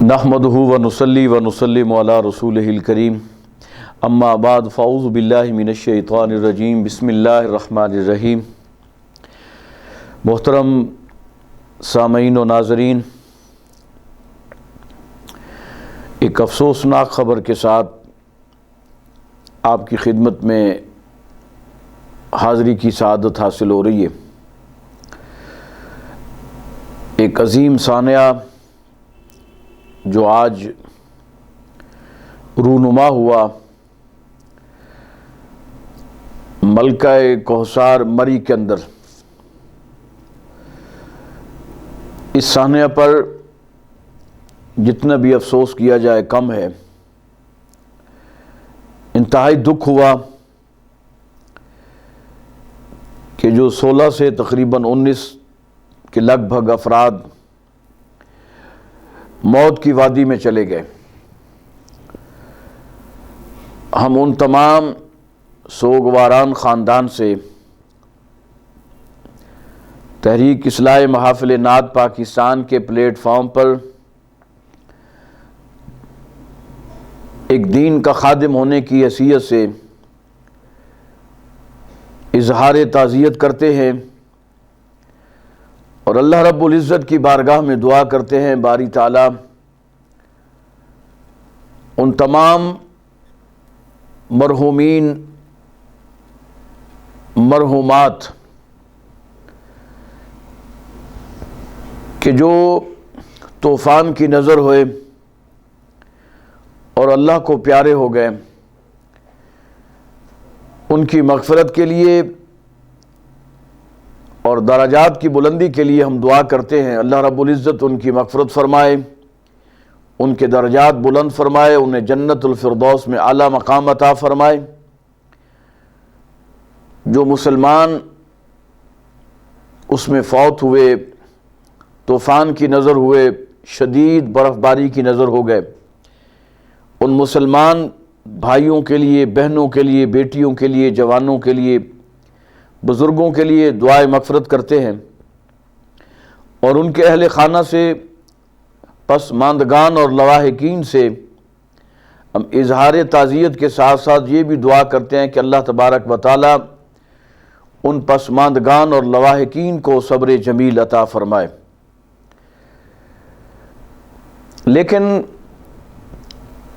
نحمدہ ونصلی ونسلم علی رسولہ الکریم اما بعد فاعوذ باللہ من الشیطان الرجیم بسم اللہ الرحمن الرحیم۔ محترم سامعین و ناظرین، ایک افسوسناک خبر کے ساتھ آپ کی خدمت میں حاضری کی سعادت حاصل ہو رہی ہے۔ ایک عظیم سانحہ جو آج رونما ہوا، ملکہ کوثر مری کے اندر، اس سانحہ پر جتنا بھی افسوس کیا جائے کم ہے۔ انتہائی دکھ ہوا کہ جو 16 سے تقریباً 19 کے لگ بھگ افراد موت کی وادی میں چلے گئے۔ ہم ان تمام سوگواران خاندان سے تحریک اصلاح محافل نعت پاکستان کے پلیٹ فارم پر ایک دین کا خادم ہونے کی حیثیت سے اظہار تعزیت کرتے ہیں اور اللہ رب العزت کی بارگاہ میں دعا کرتے ہیں باری تعالیٰ ان تمام مرحومین مرحومات کہ جو طوفان کی نظر ہوئے اور اللہ کو پیارے ہو گئے، ان کی مغفرت کے لیے اور درجات کی بلندی کے لیے ہم دعا کرتے ہیں۔ اللہ رب العزت ان کی مغفرت فرمائے، ان کے درجات بلند فرمائے، انہیں جنت الفردوس میں اعلیٰ مقام عطا فرمائے۔ جو مسلمان اس میں فوت ہوئے، طوفان کی نظر ہوئے، شدید برف باری کی نظر ہو گئے، ان مسلمان بھائیوں کے لیے، بہنوں کے لیے، بیٹیوں کے لیے، جوانوں کے لیے، بزرگوں کے لیے دعائے مغفرت کرتے ہیں اور ان کے اہل خانہ سے، پسماندگان اور لواحقین سے ہم اظہار تعزیت کے ساتھ ساتھ یہ بھی دعا کرتے ہیں کہ اللہ تبارک و تعالی ان پسماندگان اور لواحقین کو صبر جمیل عطا فرمائے۔ لیکن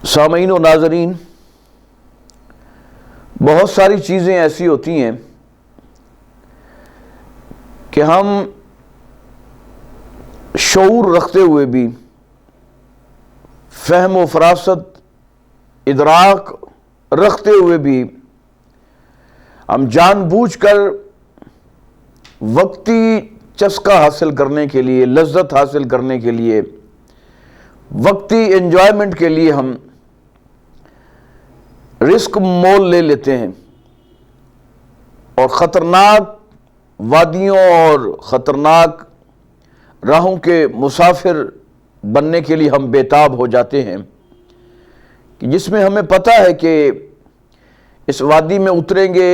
سامعین و ناظرین، بہت ساری چیزیں ایسی ہوتی ہیں کہ ہم شعور رکھتے ہوئے بھی، فہم و فراست ادراک رکھتے ہوئے بھی، ہم جان بوجھ کر وقتی چسکا حاصل کرنے کے لیے، لذت حاصل کرنے کے لیے، وقتی انجوائمنٹ کے لیے ہم رسک مول لے لیتے ہیں اور خطرناک وادیوں اور خطرناک راہوں کے مسافر بننے کے لیے ہم بےتاب ہو جاتے ہیں، کہ جس میں ہمیں پتہ ہے کہ اس وادی میں اتریں گے،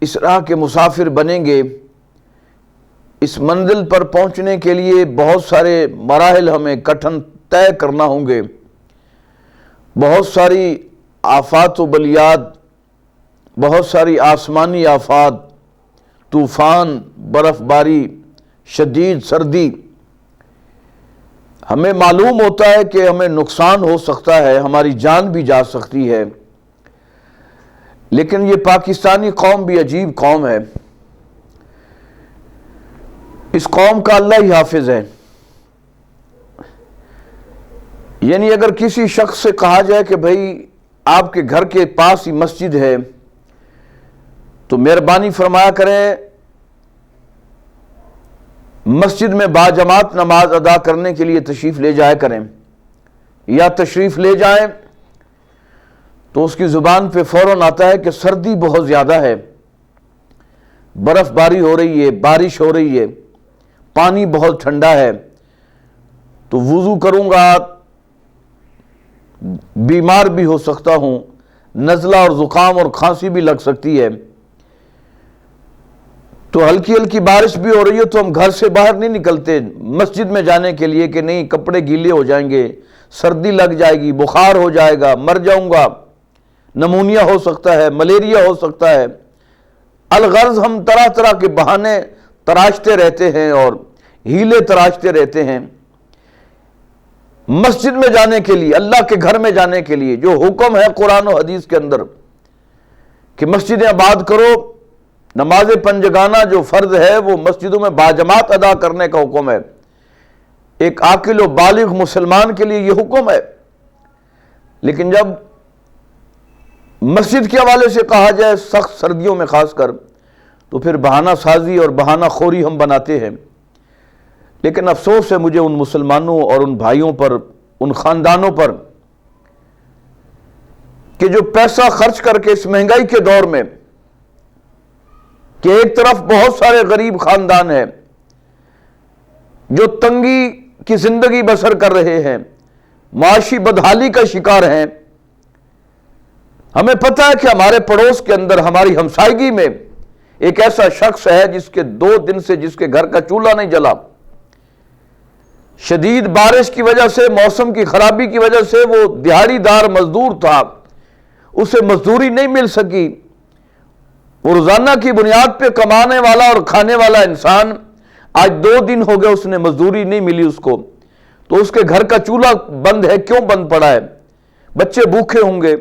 اس راہ کے مسافر بنیں گے، اس منزل پر پہنچنے کے لیے بہت سارے مراحل ہمیں کٹھن طے کرنا ہوں گے، بہت ساری آفات و بلیات، بہت ساری آسمانی آفات، طوفان، برف باری، شدید سردی، ہمیں معلوم ہوتا ہے کہ ہمیں نقصان ہو سکتا ہے، ہماری جان بھی جا سکتی ہے۔ لیکن یہ پاکستانی قوم بھی عجیب قوم ہے، اس قوم کا اللہ ہی حافظ ہے۔ یعنی اگر کسی شخص سے کہا جائے کہ بھائی آپ کے گھر کے پاس ہی مسجد ہے تو مہربانی فرمایا کریں مسجد میں باجماعت نماز ادا کرنے کے لیے تشریف لے جایا کریں، یا تشریف لے جائیں تو اس کی زبان پہ فوراً آتا ہے کہ سردی بہت زیادہ ہے، برف باری ہو رہی ہے، بارش ہو رہی ہے، پانی بہت ٹھنڈا ہے، تو وضو کروں گا، بیمار بھی ہو سکتا ہوں، نزلہ اور زکام اور کھانسی بھی لگ سکتی ہے، تو ہلکی ہلکی بارش بھی ہو رہی ہے تو ہم گھر سے باہر نہیں نکلتے مسجد میں جانے کے لیے کہ نہیں کپڑے گیلے ہو جائیں گے، سردی لگ جائے گی، بخار ہو جائے گا، مر جاؤں گا، نمونیا ہو سکتا ہے، ملیریا ہو سکتا ہے۔ الغرض ہم طرح طرح کے بہانے تراشتے رہتے ہیں اور ہیلے تراشتے رہتے ہیں مسجد میں جانے کے لیے، اللہ کے گھر میں جانے کے لیے۔ جو حکم ہے قرآن و حدیث کے اندر کہ مسجدیں آباد کرو، نماز پنجگانہ جو فرض ہے وہ مسجدوں میں باجماعت ادا کرنے کا حکم ہے۔ ایک عاقل و بالغ مسلمان کے لیے یہ حکم ہے، لیکن جب مسجد کے حوالے سے کہا جائے سخت سردیوں میں خاص کر، تو پھر بہانہ سازی اور بہانہ خوری ہم بناتے ہیں۔ لیکن افسوس ہے مجھے ان مسلمانوں اور ان بھائیوں پر، ان خاندانوں پر کہ جو پیسہ خرچ کر کے اس مہنگائی کے دور میں، کہ ایک طرف بہت سارے غریب خاندان ہیں جو تنگی کی زندگی بسر کر رہے ہیں، معاشی بدحالی کا شکار ہیں۔ ہمیں پتہ ہے کہ ہمارے پڑوس کے اندر، ہماری ہمسائیگی میں ایک ایسا شخص ہے جس کے 2 دن سے جس کے گھر کا چولہا نہیں جلا۔ شدید بارش کی وجہ سے، موسم کی خرابی کی وجہ سے وہ دیہڑی دار مزدور تھا، اسے مزدوری نہیں مل سکی۔ وہ روزانہ کی بنیاد پہ کمانے والا اور کھانے والا انسان، آج 2 دن ہو گئے اس نے مزدوری نہیں ملی اس کو، تو اس کے گھر کا چولہا بند ہے۔ کیوں بند پڑا ہے؟ بچے بھوکے ہوں گے،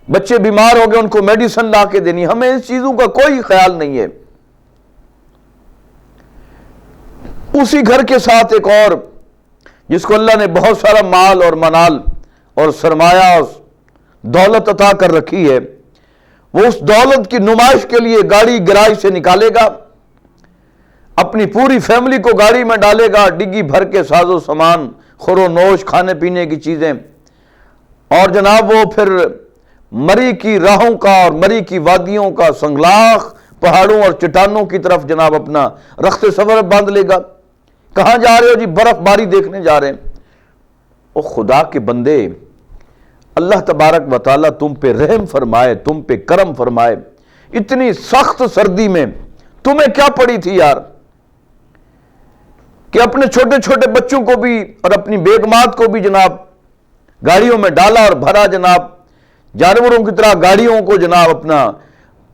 بچے بیمار ہو گئے، ان کو میڈیسن لا کے دینی۔ ہمیں اس چیزوں کا کوئی خیال نہیں ہے۔ اسی گھر کے ساتھ ایک اور، جس کو اللہ نے بہت سارا مال اور منال اور سرمایہ اور دولت عطا کر رکھی ہے، وہ اس دولت کی نمائش کے لیے گاڑی گراج سے نکالے گا، اپنی پوری فیملی کو گاڑی میں ڈالے گا، ڈگی بھر کے ساز و سامان، خور و نوش، کھانے پینے کی چیزیں، اور جناب وہ پھر مری کی راہوں کا اور مری کی وادیوں کا سنگلاخ پہاڑوں اور چٹانوں کی طرف جناب اپنا رخت سفر باندھ لے گا۔ کہاں جا رہے ہو جی؟ برف باری دیکھنے جا رہے ہیں۔ او خدا کے بندے، اللہ تبارک و تعالیٰ تم پہ رحم فرمائے، تم پہ کرم فرمائے۔ اتنی سخت سردی میں تمہیں کیا پڑی تھی یار کہ اپنے چھوٹے چھوٹے بچوں کو بھی اور اپنی بیگمات کو بھی جناب گاڑیوں میں ڈالا اور بھرا، جناب جانوروں کی طرح گاڑیوں کو جناب اپنا،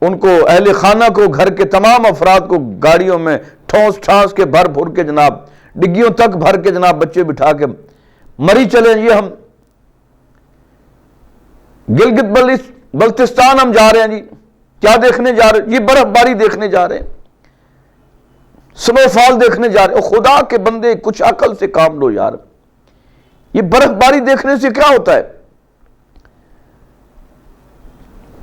ان کو، اہل خانہ کو، گھر کے تمام افراد کو گاڑیوں میں ٹھونس ٹھانس کے بھر بھر کے جناب ڈگیوں تک بھر کے جناب بچے بٹھا کے مری چلیں۔ یہ ہم گلگت بلتستان ہم جا رہے ہیں جی، کیا دیکھنے جا رہے ہیں؟ یہ برف باری دیکھنے جا رہے ہیں، سنو فال دیکھنے جا رہے ہیں۔ خدا کے بندے کچھ عقل سے کام لو یار، یہ برف باری دیکھنے سے کیا ہوتا ہے؟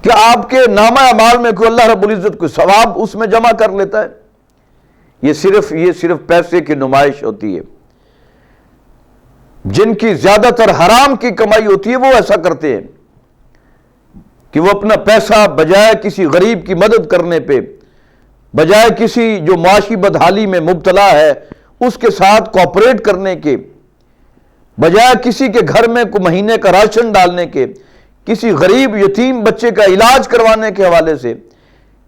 کیا آپ کے نامہ اعمال میں کوئی اللہ رب العزت کوئی ثواب اس میں جمع کر لیتا ہے؟ یہ صرف پیسے کی نمائش ہوتی ہے۔ جن کی زیادہ تر حرام کی کمائی ہوتی ہے وہ ایسا کرتے ہیں کہ وہ اپنا پیسہ بجائے کسی غریب کی مدد کرنے پہ، بجائے کسی جو معاشی بدحالی میں مبتلا ہے اس کے ساتھ کوآپریٹ کرنے کے، بجائے کسی کے گھر میں کوئی مہینے کا راشن ڈالنے کے، کسی غریب یتیم بچے کا علاج کروانے کے حوالے سے،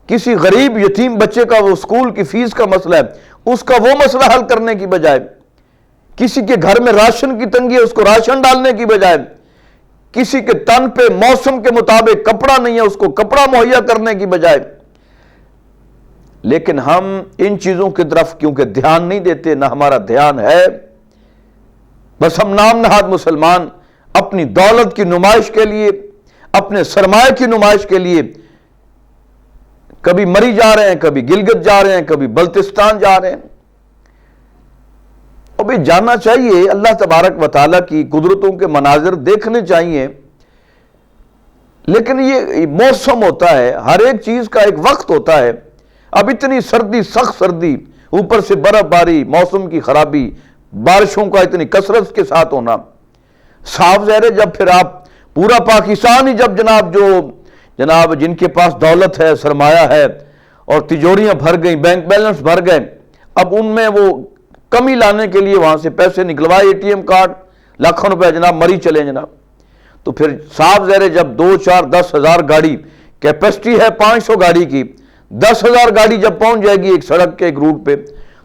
کسی غریب یتیم بچے کا وہ اسکول کی فیس کا مسئلہ ہے اس کا وہ مسئلہ حل کرنے کی بجائے، کسی کے گھر میں راشن کی تنگی ہے اس کو راشن ڈالنے کی بجائے، کسی کے تن پہ موسم کے مطابق کپڑا نہیں ہے اس کو کپڑا مہیا کرنے کی بجائے۔ لیکن ہم ان چیزوں کی طرف کیونکہ دھیان نہیں دیتے، نہ ہمارا دھیان ہے، بس ہم نام نہاد مسلمان اپنی دولت کی نمائش کے لیے، اپنے سرمایہ کی نمائش کے لیے کبھی مری جا رہے ہیں، کبھی گلگت جا رہے ہیں، کبھی بلتستان جا رہے ہیں۔ اور بھی جاننا چاہیے، اللہ تبارک و تعالیٰ کی قدرتوں کے مناظر دیکھنے چاہیے، لیکن یہ موسم ہوتا ہے، ہر ایک چیز کا ایک وقت ہوتا ہے۔ اب اتنی سردی، سخت سردی، اوپر سے برف باری، موسم کی خرابی، بارشوں کا اتنی کثرت کے ساتھ ہونا، صاف ظاہر ہے جب پھر آپ پورا پاکستان ہی جب جناب جن کے پاس دولت ہے، سرمایہ ہے اور تجوریاں بھر گئیں، بینک بیلنس بھر گئے، اب ان میں وہ کمی لانے کے لیے وہاں سے پیسے نکلوائے، اے ٹی ایم کارڈ لاکھوں روپے جناب مری چلیں جناب، تو پھر صاف ظاہر ہے جب 2 4 10 ہزار گاڑی کیپیسٹی ہے 500 گاڑی کی، 10,000 گاڑی جب پہنچ جائے گی ایک سڑک کے ایک روٹ پہ،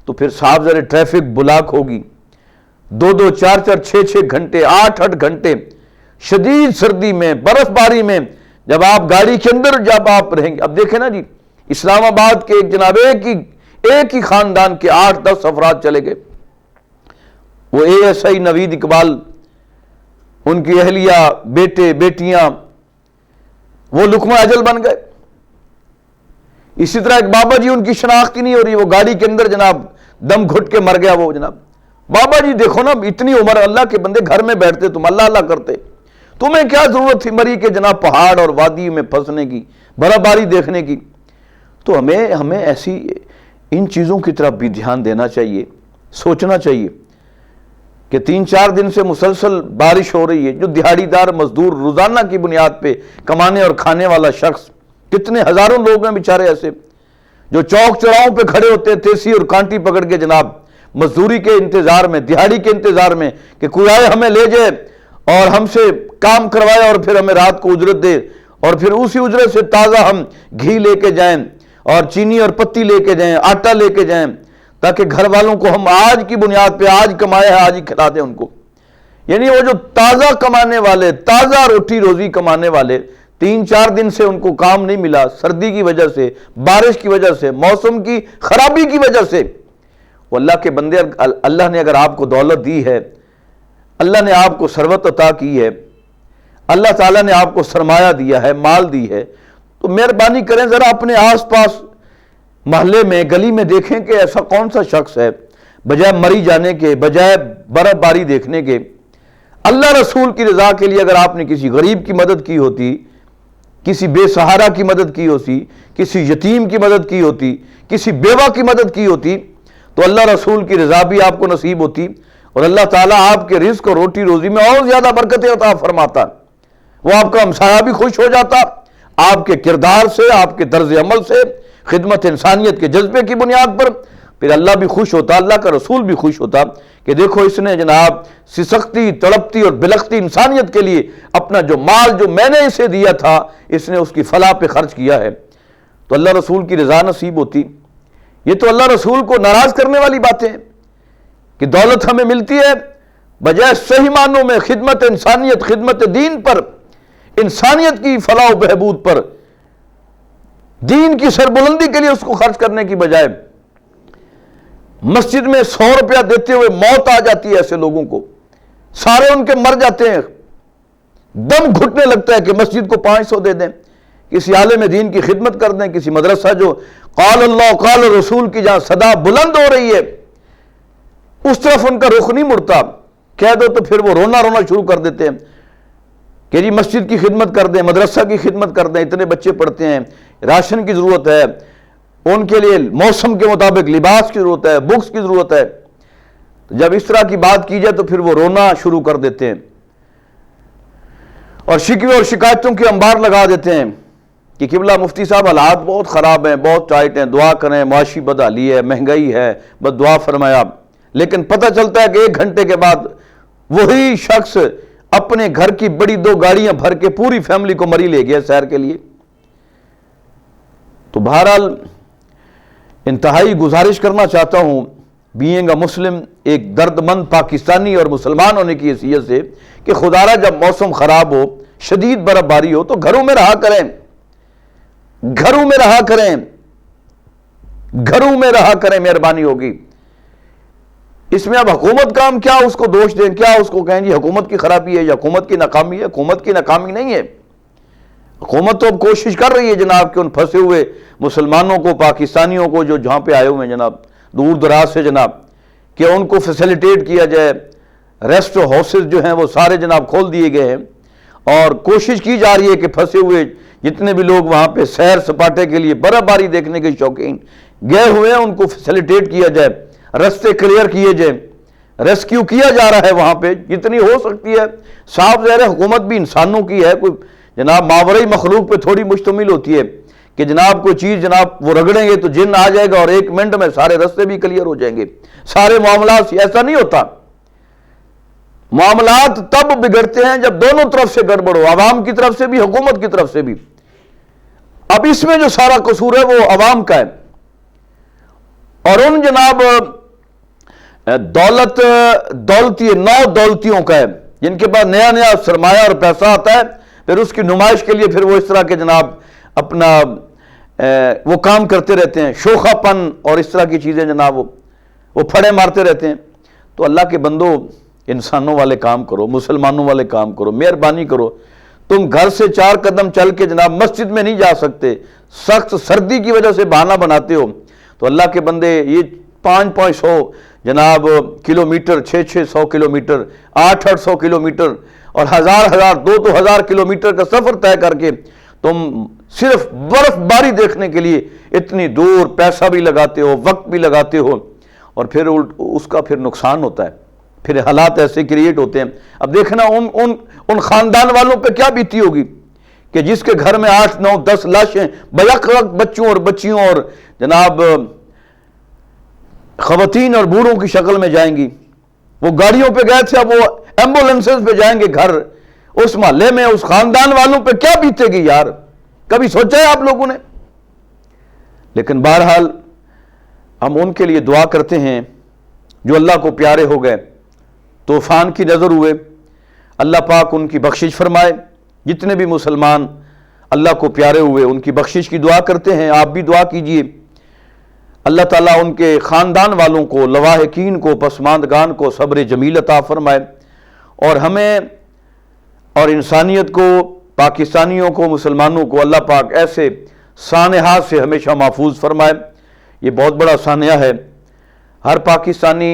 تو پھر صاف ظاہر ٹریفک بلاک ہوگی، 2-2, 4-4, 6-6 گھنٹے 8-8 گھنٹے شدید سردی میں برف باری میں جب آپ گاڑی کے اندر جب آپ رہیں گے. اب دیکھیں نا جی، اسلام آباد کے جناب ایک ہی خاندان کے 8-10 افراد چلے گئے. وہ ASI نوید اقبال، ان کی اہلیہ، بیٹے بیٹیاں، وہ لقمہ اجل بن گئے. اسی طرح ایک بابا جی، ان کی شناخت ہی نہیں ہو رہی، وہ گاڑی کے اندر جناب دم گھٹ کے مر گیا. وہ جناب بابا جی دیکھو نا، اتنی عمر، اللہ کے بندے گھر میں بیٹھتے تم اللہ اللہ کرتے، تمہیں کیا ضرورت تھی مری کے جناب پہاڑ اور وادی میں پھنسنے کی، برف باری دیکھنے کی. تو ہمیں ایسی ان چیزوں کی طرف بھی دھیان دینا چاہیے، سوچنا چاہیے کہ 3-4 دن سے مسلسل بارش ہو رہی ہے. جو دیہاڑی دار مزدور روزانہ کی بنیاد پہ کمانے اور کھانے والا شخص، کتنے ہزاروں لوگ ہیں بیچارے ایسے جو چوک چوراہوں پہ کھڑے ہوتے ہیں تیسی اور کانٹی پکڑ کے جناب مزدوری کے انتظار میں، دیہاڑی کے انتظار میں کہ کوئی آئے ہمیں لے جائے اور ہم سے کام کروائے اور پھر ہمیں رات کو اجرت دے، اور پھر اسی اجرت سے تازہ ہم گھی لے کے جائیں اور چینی اور پتی لے کے جائیں، آٹا لے کے جائیں، تاکہ گھر والوں کو ہم آج کی بنیاد پہ آج کمائے ہیں آج ہی کھلا دیں ان کو. یعنی وہ جو تازہ کمانے والے، تازہ روٹی روزی کمانے والے، 3-4 دن سے ان کو کام نہیں ملا، سردی کی وجہ سے، بارش کی وجہ سے، موسم کی خرابی کی وجہ سے. وہ اللہ کے بندے، اللہ نے اگر آپ کو دولت دی ہے، اللہ نے آپ کو ثروت عطا کی ہے، اللہ تعالیٰ نے آپ کو سرمایہ دیا ہے، مال دی ہے، تو مہربانی کریں ذرا اپنے آس پاس محلے میں، گلی میں دیکھیں کہ ایسا کون سا شخص ہے بجائے مری جانے کے، بجائے برف باری دیکھنے کے. اللہ رسول کی رضا کے لیے اگر آپ نے کسی غریب کی مدد کی ہوتی، کسی بے سہارا کی مدد کی ہوتی، کسی یتیم کی مدد کی ہوتی، کسی بیوہ کی مدد کی ہوتی، تو اللہ رسول کی رضا بھی آپ کو نصیب ہوتی اور اللہ تعالیٰ آپ کے رزق اور روٹی روزی میں اور زیادہ برکتیں عطا فرماتا. وہ آپ کا ہمسایہ بھی خوش ہو جاتا آپ کے کردار سے، آپ کے طرز عمل سے، خدمت انسانیت کے جذبے کی بنیاد پر. پھر اللہ بھی خوش ہوتا، اللہ کا رسول بھی خوش ہوتا کہ دیکھو اس نے جناب سسکتی، تڑپتی اور بلکتی انسانیت کے لیے اپنا جو مال جو میں نے اسے دیا تھا، اس نے اس کی فلاح پہ خرچ کیا ہے. تو اللہ رسول کی رضا نصیب ہوتی. یہ تو اللہ رسول کو ناراض کرنے والی باتیں ہیں کہ دولت ہمیں ملتی ہے بجائے صحیح معنوں میں خدمت انسانیت، خدمت دین پر، انسانیت کی فلاح و بہبود پر، دین کی سربلندی کے لیے اس کو خرچ کرنے کی بجائے مسجد میں 100 روپیہ دیتے ہوئے موت آ جاتی ہے ایسے لوگوں کو، سارے ان کے مر جاتے ہیں، دم گھٹنے لگتا ہے کہ مسجد کو 500 دے دیں، کسی عالم دین کی خدمت کر دیں، کسی مدرسہ جو قال اللہ قال رسول کی جہاں صدا بلند ہو رہی ہے اس طرف ان کا رخ نہیں مڑتا. کہہ دو تو پھر وہ رونا شروع کر دیتے ہیں کہ جی مسجد کی خدمت کر دیں، مدرسہ کی خدمت کر دیں، اتنے بچے پڑھتے ہیں، راشن کی ضرورت ہے، ان کے لیے موسم کے مطابق لباس کی ضرورت ہے، بکس کی ضرورت ہے. جب اس طرح کی بات کی جائے تو پھر وہ رونا شروع کر دیتے ہیں اور شکوے اور شکایتوں کے انبار لگا دیتے ہیں کہ قبلہ مفتی صاحب حالات بہت خراب ہیں، بہت ٹائٹ ہیں، دعا کریں، معاشی بدحالی ہے، مہنگائی ہے، بس دعا فرمایا. لیکن پتہ چلتا ہے کہ 1 گھنٹے کے بعد وہی شخص اپنے گھر کی بڑی 2 گاڑیاں بھر کے پوری فیملی کو مری لے گیا سیر کے لیے. تو بہرحال انتہائی گزارش کرنا چاہتا ہوں بینگ اے مسلم، ایک درد مند پاکستانی اور مسلمان ہونے کی حیثیت سے، کہ خدارہ جب موسم خراب ہو، شدید برف باری ہو تو گھروں میں رہا کریں، گھروں میں رہا کریں، گھروں میں رہا کریں، مہربانی ہوگی. اس میں اب حکومت کا ہم کیا اس کو دوش دیں، کیا اس کو کہیں جی حکومت کی خرابی ہے یا حکومت کی ناکامی ہے؟ حکومت کی ناکامی نہیں ہے، حکومت تو اب کوشش کر رہی ہے جناب کہ ان پھنسے ہوئے مسلمانوں کو، پاکستانیوں کو جو جہاں پہ آئے ہوئے ہیں جناب دور دراز سے جناب، کہ ان کو فیسیلیٹیٹ کیا جائے. ریسٹ ہاؤسز جو ہیں وہ سارے جناب کھول دیے گئے ہیں اور کوشش کی جا رہی ہے کہ پھنسے ہوئے جتنے بھی لوگ وہاں پہ سیر سپاٹے کے لیے برف باری دیکھنے کے شوقین گئے ہوئے ہیں ان کو فیسیلیٹیٹ کیا جائے، رستے کلیئر کیے جائیں، ریسکیو کیا جا رہا ہے وہاں پہ جتنی ہو سکتی ہے. صاف ظاہر حکومت بھی انسانوں کی ہے، کوئی جناب ماورئی مخلوق پہ تھوڑی مشتمل ہوتی ہے کہ جناب کوئی چیز جناب وہ رگڑیں گے تو جن آ جائے گا اور 1 منٹ میں سارے رستے بھی کلیئر ہو جائیں گے. سارے معاملات ایسا نہیں ہوتا. معاملات تب بگڑتے ہیں جب دونوں طرف سے گڑبڑ ہو، عوام کی طرف سے بھی، حکومت کی طرف سے بھی. اب اس میں جو سارا قصور ہے وہ عوام کا ہے اور ان جناب دولت دولتی نو دولتیوں کا ہے، جن کے پاس نیا نیا سرمایہ اور پیسہ آتا ہے، پھر اس کی نمائش کے لیے پھر وہ اس طرح کے جناب اپنا وہ کام کرتے رہتے ہیں، شوخہ پن اور اس طرح کی چیزیں جناب وہ پھڑے مارتے رہتے ہیں۔ تو اللہ کے بندو، انسانوں والے کام کرو، مسلمانوں والے کام کرو، مہربانی کرو۔ تم گھر سے 4 قدم چل کے جناب مسجد میں نہیں جا سکتے، سخت سردی کی وجہ سے بہانہ بناتے ہو، تو اللہ کے بندے یہ 500 جناب کلومیٹر، 600 کلومیٹر، 800 کلومیٹر اور 1000 کلومیٹر کا سفر طے کر کے تم صرف برف باری دیکھنے کے لیے اتنی دور پیسہ بھی لگاتے ہو، وقت بھی لگاتے ہو، اور پھر اس کا پھر نقصان ہوتا ہے، پھر حالات ایسے کریٹ ہوتے ہیں۔ اب دیکھنا ان خاندان والوں پہ کیا بیتی ہوگی کہ جس کے گھر میں 8 9 10 لاشیں بیک وقت بچوں اور بچیوں اور جناب خواتین اور بوڑھوں کی شکل میں جائیں گی۔ وہ گاڑیوں پہ گئے تھے، اب وہ ایمبولینسز پہ جائیں گے گھر۔ اس محلے میں اس خاندان والوں پہ کیا بیتے گی یار، کبھی سوچا ہے آپ لوگوں نے؟ لیکن بہرحال ہم ان کے لیے دعا کرتے ہیں جو اللہ کو پیارے ہو گئے، طوفان کی نظر ہوئے، اللہ پاک ان کی بخشش فرمائے۔ جتنے بھی مسلمان اللہ کو پیارے ہوئے ان کی بخشش کی دعا کرتے ہیں، آپ بھی دعا کیجئے۔ اللہ تعالیٰ ان کے خاندان والوں کو، لواحقین کو، پسماندگان کو صبر جمیل عطا فرمائے، اور ہمیں اور انسانیت کو، پاکستانیوں کو، مسلمانوں کو اللہ پاک ایسے سانحات سے ہمیشہ محفوظ فرمائے۔ یہ بہت بڑا سانحہ ہے۔ ہر پاکستانی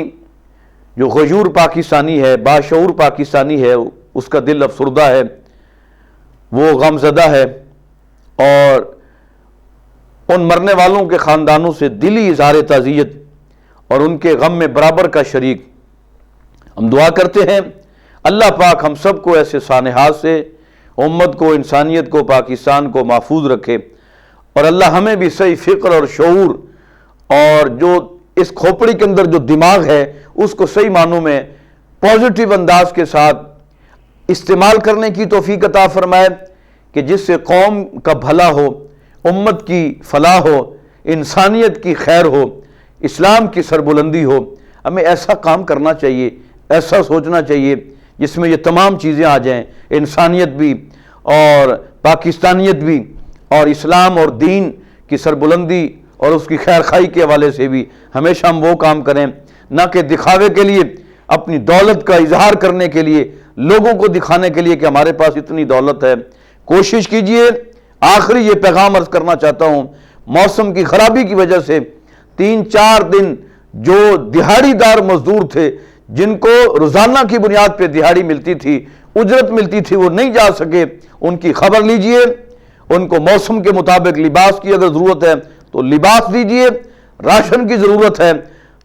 جو غیور پاکستانی ہے، باشعور پاکستانی ہے، اس کا دل افسردہ ہے، وہ غم زدہ ہے، اور ان مرنے والوں کے خاندانوں سے دلی اظہار تعزیت اور ان کے غم میں برابر کا شریک ہم دعا کرتے ہیں۔ اللہ پاک ہم سب کو ایسے سانحات سے، امت کو، انسانیت کو، پاکستان کو محفوظ رکھے، اور اللہ ہمیں بھی صحیح فکر اور شعور اور جو اس کھوپڑی کے اندر جو دماغ ہے اس کو صحیح معنوں میں پازیٹیو انداز کے ساتھ استعمال کرنے کی توفیق عطا فرمائے، کہ جس سے قوم کا بھلا ہو، امت کی فلاح ہو، انسانیت کی خیر ہو، اسلام کی سربلندی ہو۔ ہمیں ایسا کام کرنا چاہیے، ایسا سوچنا چاہیے جس میں یہ تمام چیزیں آ جائیں، انسانیت بھی اور پاکستانیت بھی، اور اسلام اور دین کی سربلندی اور اس کی خیر خواہی کے حوالے سے بھی ہمیشہ ہم وہ کام کریں، نہ کہ دکھاوے کے لیے، اپنی دولت کا اظہار کرنے کے لیے، لوگوں کو دکھانے کے لیے کہ ہمارے پاس اتنی دولت ہے۔ کوشش کیجئے۔ آخری یہ پیغام عرض کرنا چاہتا ہوں، موسم کی خرابی کی وجہ سے 3-4 دن جو دہاڑی دار مزدور تھے، جن کو روزانہ کی بنیاد پہ دہاڑی ملتی تھی، اجرت ملتی تھی، وہ نہیں جا سکے۔ ان کی خبر لیجئے، ان کو موسم کے مطابق لباس کی اگر ضرورت ہے تو لباس دیجئے، راشن کی ضرورت ہے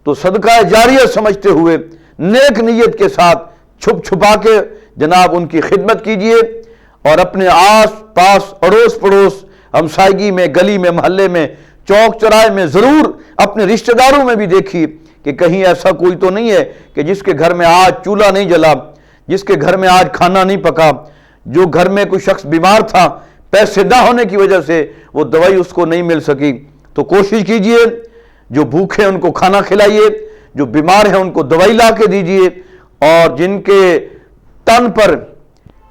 تو صدقہ جاریہ سمجھتے ہوئے نیک نیت کے ساتھ چھپ چھپا کے جناب ان کی خدمت کیجئے، اور اپنے آس پاس، اڑوس پڑوس، ہمسائیگی میں، گلی میں، محلے میں، چوک چوراہے میں، ضرور اپنے رشتہ داروں میں بھی دیکھیے کہ کہیں ایسا کوئی تو نہیں ہے کہ جس کے گھر میں آج چولہا نہیں جلا، جس کے گھر میں آج کھانا نہیں پکا، جو گھر میں کوئی شخص بیمار تھا، پیسے نہ ہونے کی وجہ سے وہ دوائی اس کو نہیں مل سکی۔ تو کوشش کیجئے، جو بھوکے ہیں ان کو کھانا کھلائیے، جو بیمار ہیں ان کو دوائی لا کے دیجئے، اور جن کے تن پر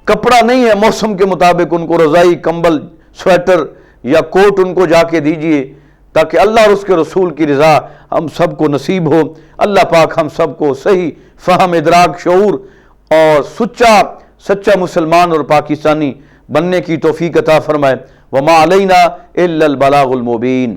کپڑا نہیں ہے موسم کے مطابق ان کو رضائی، کمبل، سویٹر یا کوٹ ان کو جا کے دیجئے، تاکہ اللہ اور اس کے رسول کی رضا ہم سب کو نصیب ہو۔ اللہ پاک ہم سب کو صحیح فہم، ادراک، شعور اور سچا مسلمان اور پاکستانی بننے کی توفیق عطا فرمائے۔ وما علینا الا البلاغ المبین۔